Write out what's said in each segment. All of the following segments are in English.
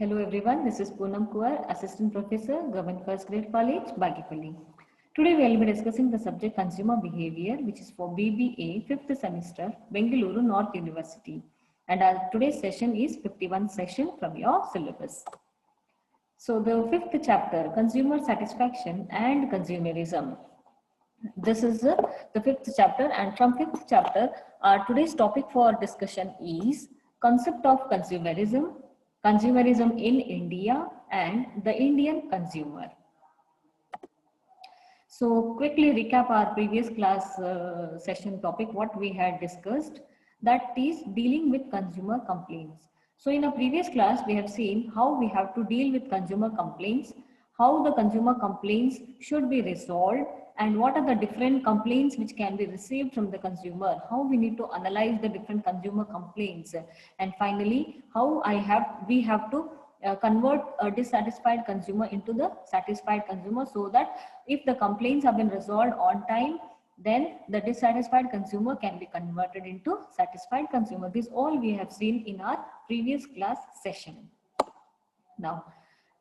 Hello everyone, this is Poonam Kuar, Assistant Professor, Government First Grade College, Bagipalli. Today we will be discussing the subject Consumer Behavior, which is for BBA 5th semester, Bengaluru North University. And our today's session is 51 session from your syllabus. So the 5th chapter, Consumer Satisfaction and Consumerism. This is the 5th chapter, and from 5th chapter, today's topic for discussion is concept of consumerism, consumerism in India and the Indian consumer. So quickly recap our previous class session topic, what we had discussed, that is dealing with consumer complaints. So in a previous class, we have seen how we have to deal with consumer complaints, how the consumer complaints should be resolved, and what are the different complaints which can be received from the consumer, how we need to analyze the different consumer complaints, and finally how we have to convert a dissatisfied consumer into the satisfied consumer, so that if the complaints have been resolved on time, then the dissatisfied consumer can be converted into satisfied consumer. This all we have seen in our previous class session. Now,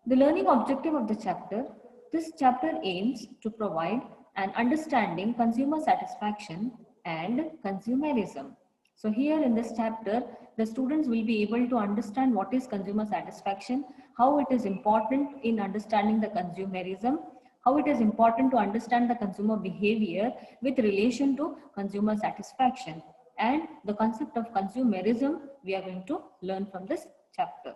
the learning objective of the chapter. This chapter aims to provide an understanding consumer satisfaction and consumerism. So here in this chapter, the students will be able to understand what is consumer satisfaction, how it is important in understanding the consumerism, how it is important to understand the consumer behavior with relation to consumer satisfaction, and the concept of consumerism we are going to learn from this chapter.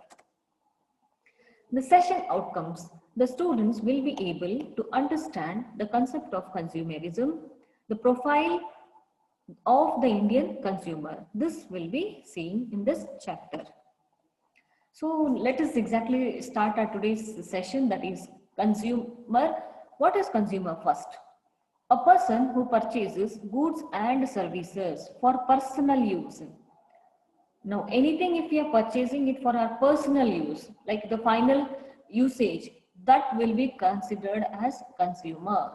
The session outcomes. The students will be able to understand the concept of consumerism, the profile of the Indian consumer. This will be seen in this chapter. So let us exactly start our today's session, that is consumer. What is consumer first? A person who purchases goods and services for personal use. Now, anything if we are purchasing it for our personal use, like the final usage, that will be considered as consumer.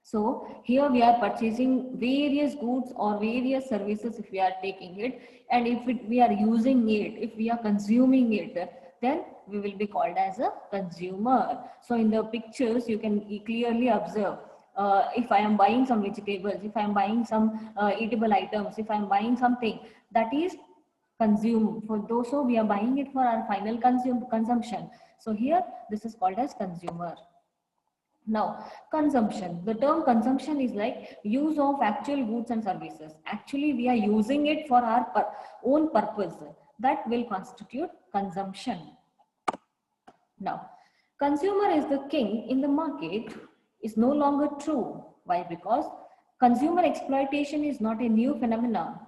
So here we are purchasing various goods or various services if we are taking it, and if we are using it, if we are consuming it, then we will be called as a consumer. So in the pictures you can clearly observe, if I am buying some vegetables, if I am buying some eatable items, if I am buying something, that is consume. For those, so we are buying it for our final consumption. So here this is called as consumer. Now, consumption. The term consumption is like use of actual goods and services. Actually, we are using it for our own purpose. That will constitute consumption. Now, consumer is the king in the market is no longer true. Why? Because consumer exploitation is not a new phenomenon.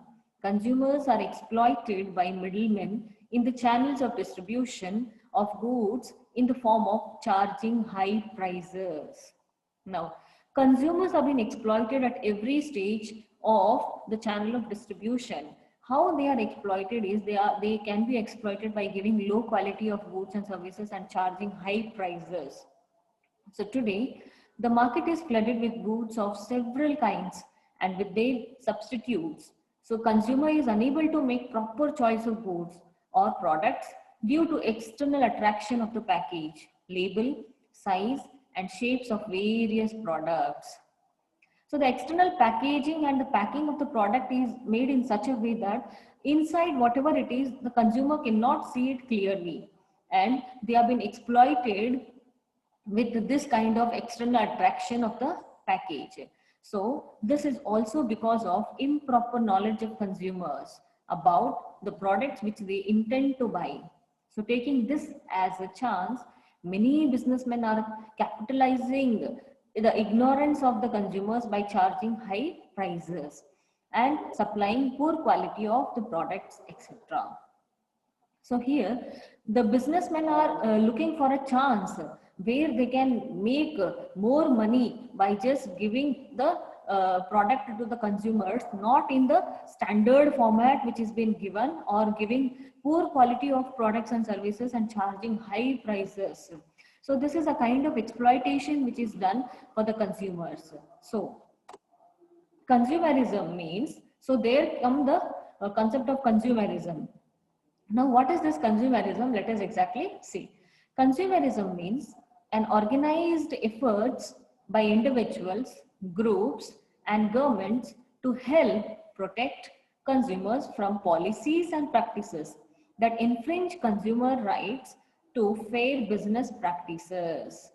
Consumers are exploited by middlemen in the channels of distribution of goods in the form of charging high prices. Now, consumers have been exploited at every stage of the channel of distribution. How they are exploited is they can be exploited by giving low quality of goods and services and charging high prices. So today, the market is flooded with goods of several kinds and with their substitutes. So consumer is unable to make proper choice of goods or products due to external attraction of the package, label, size, and shapes of various products. So the external packaging and the packing of the product is made in such a way that inside whatever it is, the consumer cannot see it clearly, and they have been exploited with this kind of external attraction of the package. So this is also because of improper knowledge of consumers about the products which they intend to buy. So taking this as a chance, many businessmen are capitalizing the ignorance of the consumers by charging high prices and supplying poor quality of the products, etc. So here the businessmen are looking for a chance where they can make more money by just giving the product to the consumers, not in the standard format which is been given, or giving poor quality of products and services and charging high prices. So this is a kind of exploitation which is done for the consumers. So consumerism means, so there come the concept of consumerism. Now, what is this consumerism? Let us exactly see. Consumerism means an organized efforts by individuals, groups, and governments to help protect consumers from policies and practices that infringe consumer rights to fair business practices.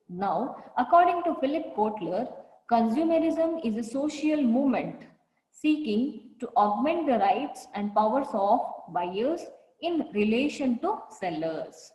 Now, according to Philip Kotler, consumerism is a social movement seeking to augment the rights and powers of buyers in relation to sellers.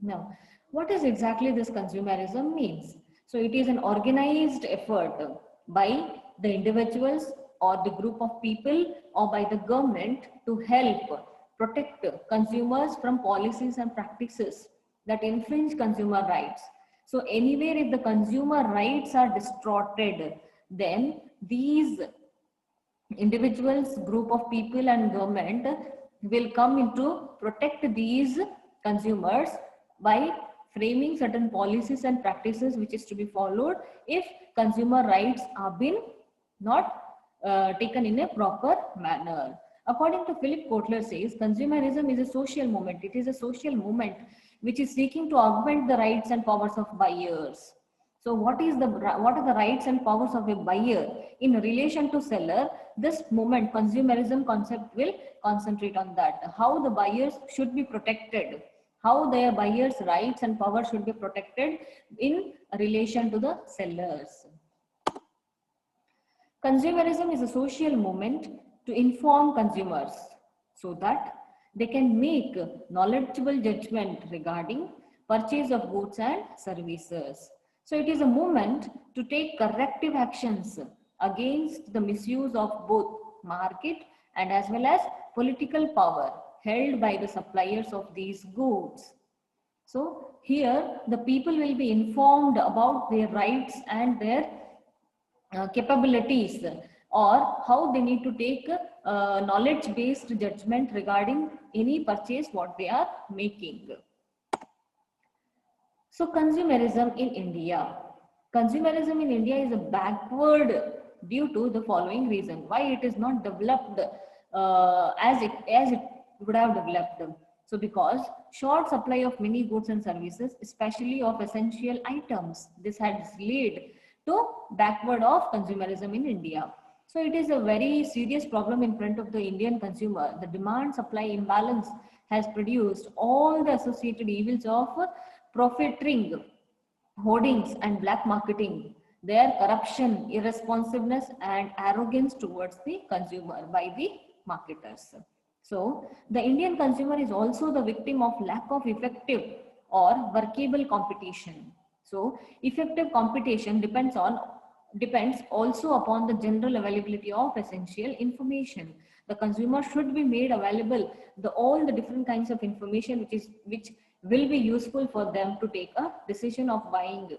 Now, what is exactly this consumerism means? So it is an organized effort by the individuals or the group of people or by the government to help protect consumers from policies and practices that infringe consumer rights. So anywhere if the consumer rights are distorted, then these individuals, group of people and government will come into protect these consumers by framing certain policies and practices which is to be followed if consumer rights are been not taken in a proper manner. According to Philip Kotler says, consumerism is a social movement. It is a social movement which is seeking to augment the rights and powers of buyers. So what are the rights and powers of a buyer in relation to seller? This moment consumerism concept will concentrate on that. How the buyers should be protected, how their buyers' rights and powers should be protected in relation to the sellers. Consumerism is a social movement to inform consumers so that they can make knowledgeable judgment regarding purchase of goods and services. So it is a movement to take corrective actions against the misuse of both market and as well as political power held by the suppliers of these goods. So here the people will be informed about their rights and their capabilities or how they need to take knowledge based judgment regarding any purchase what they are making. So consumerism in India. Consumerism in India is a backward due to the following reason. Why it is not developed as it would have developed. So because short supply of many goods and services, especially of essential items, this has led to backward of consumerism in India. So it is a very serious problem in front of the Indian consumer. The demand supply imbalance has produced all the associated evils of profiteering, hoardings and black marketing, their corruption, irresponsiveness and arrogance towards the consumer by the marketers. So the Indian consumer is also the victim of lack of effective or workable competition. So effective competition depends also upon the general availability of essential information. The consumer should be made available all the different kinds of information which will be useful for them to take a decision of buying.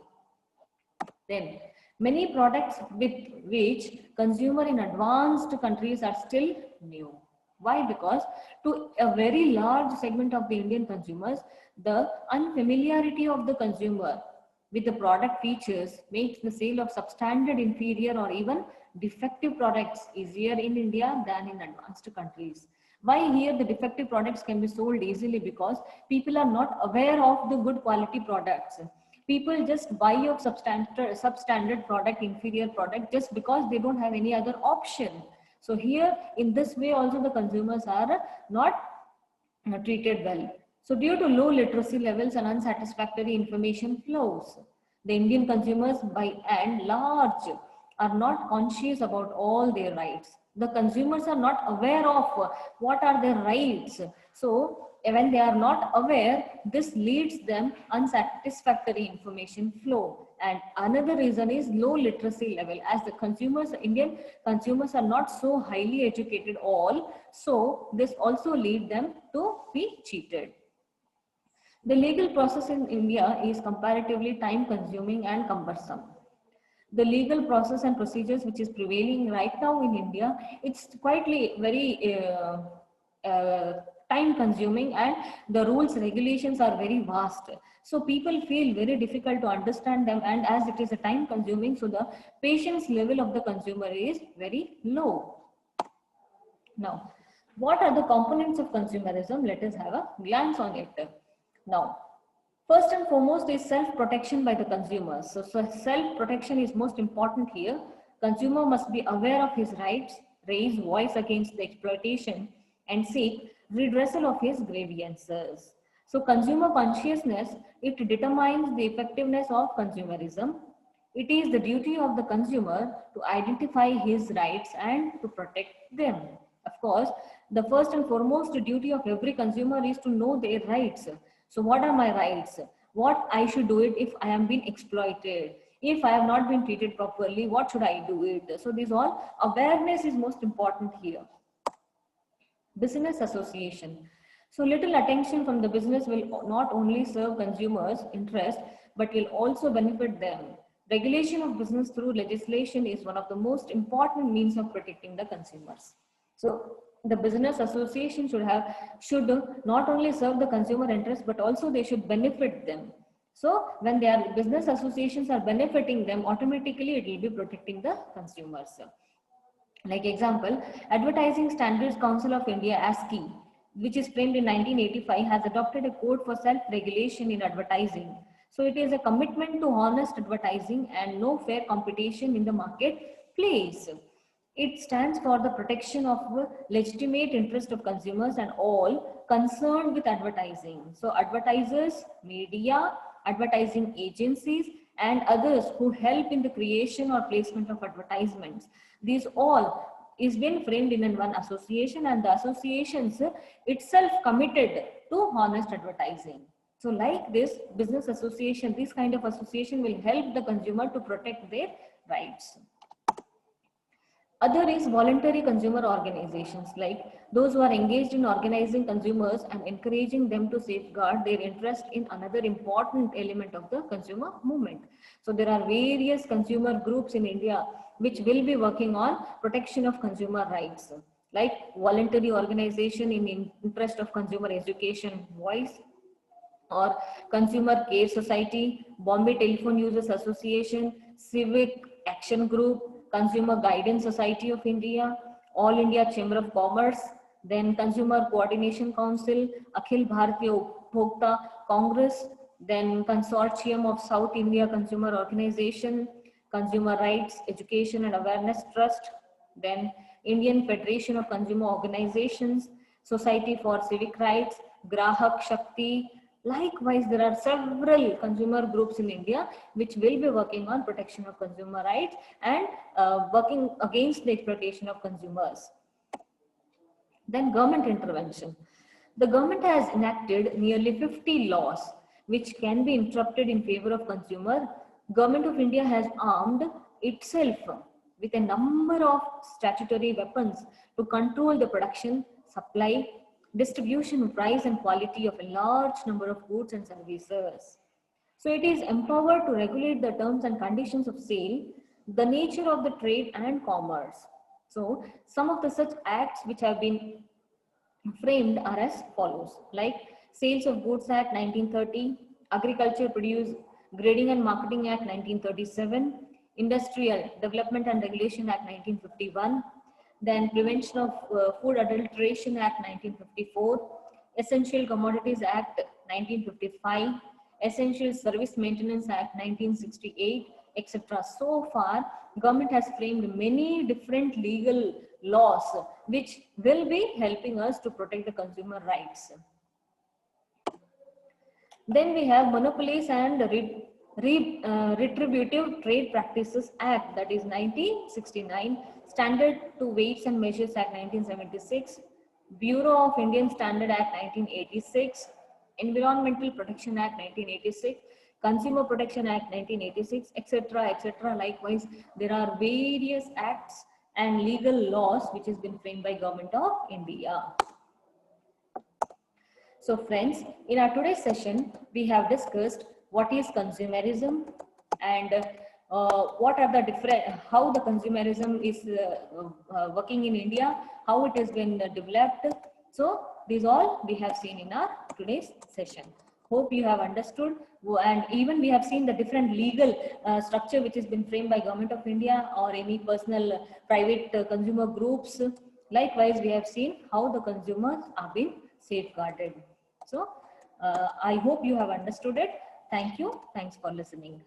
Then many products with which consumer in advanced countries are still new. Why? Because to a very large segment of the Indian consumers, the unfamiliarity of the consumer with the product features makes the sale of substandard, inferior or even defective products easier in India than in advanced countries. Why here the defective products can be sold easily? Because people are not aware of the good quality products. People just buy of substandard product, inferior product just because they don't have any other option. So here in this way also the consumers are not treated well. So due to low literacy levels and unsatisfactory information flows, the Indian consumers by and large are not conscious about all their rights. The consumers are not aware of what are their rights. So when they are not aware, this leads them unsatisfactory information flow. And another reason is low literacy level, as the consumers, Indian consumers are not so highly educated all. So this also lead them to be cheated. The legal process in India is comparatively time consuming and cumbersome. The legal process and procedures which is prevailing right now in India, it's quite very time consuming and the rules regulations are very vast. So people feel very difficult to understand them, and as it is a time consuming, so the patience level of the consumer is very low. Now, What are the components of consumerism? Let us have a glance on it. Now, first and foremost is self-protection by the consumers. So self-protection is most important here. Consumer must be aware of his rights, raise voice against the exploitation, and seek redressal of his grievances. So consumer consciousness, it determines the effectiveness of consumerism. It is the duty of the consumer to identify his rights and to protect them. Of course, the first and foremost duty of every consumer is to know their rights. So what are my rights? What I should do it if I am being exploited? If I have not been treated properly, what should I do it? So these all awareness is most important here. Business association. So little attention from the business will not only serve consumers' interest, but will also benefit them. Regulation of business through legislation is one of the most important means of protecting the consumers. So the business association should not only serve the consumer interest, but also they should benefit them. So when their business associations are benefiting them, automatically it will be protecting the consumers. Like example, Advertising Standards Council of India ASCI, which is framed in 1985, has adopted a code for self-regulation in advertising. So it is a commitment to honest advertising and no fair competition in the marketplace. It stands for the protection of the legitimate interest of consumers and all concerned with advertising. So advertisers, media, advertising agencies, and others who help in the creation or placement of advertisements. These all is been framed in one association, and the associations itself committed to honest advertising. So like this business association, this kind of association will help the consumer to protect their rights. Other is voluntary consumer organizations, like those who are engaged in organizing consumers and encouraging them to safeguard their interest in another important element of the consumer movement. So there are various consumer groups in India which will be working on protection of consumer rights, like voluntary organization in interest of consumer education voice, or Consumer Care Society, Bombay Telephone Users Association, Civic Action Group, Consumer Guidance Society of India, All India Chamber of Commerce, then Consumer Coordination Council, Akhil Bharatiya Upbhokta Congress, then Consortium of South India Consumer Organization, Consumer Rights Education and Awareness Trust, then Indian Federation of Consumer Organizations, Society for Civic Rights, Grahak Shakti. Likewise, there are several consumer groups in India which will be working on protection of consumer rights and working against the exploitation of consumers. Then government intervention. The government has enacted nearly 50 laws which can be interrupted in favor of consumer. Government of India has armed itself with a number of statutory weapons to control the production, supply, distribution, price and quality of a large number of goods and services. So it is empowered to regulate the terms and conditions of sale, the nature of the trade and commerce. So some of the such acts which have been framed are as follows, like Sales of Goods Act 1930, Agriculture Produce Grading and Marketing Act 1937, Industrial Development and Regulation Act 1951, then Prevention of Food Adulteration Act 1954, Essential Commodities Act 1955, Essential Service Maintenance Act 1968, etc. So far, government has framed many different legal laws which will be helping us to protect the consumer rights. Then we have Monopolies and Retributive Trade Practices Act, that is 1969, Standard to Weights and Measures Act 1976, Bureau of Indian Standard Act 1986, Environmental Protection Act 1986, Consumer Protection Act 1986, etc., etc. Likewise, there are various acts and legal laws which has been framed by Government of India. So friends, in our today's session, we have discussed what is consumerism and what are the different, how the consumerism is working in India, how it has been developed. So these all we have seen in our today's session. Hope you have understood, and even we have seen the different legal structure which has been framed by Government of India or any personal private consumer groups Likewise, we have seen how the consumers are being safeguarded. So I hope you have understood it. Thank you. Thanks for listening.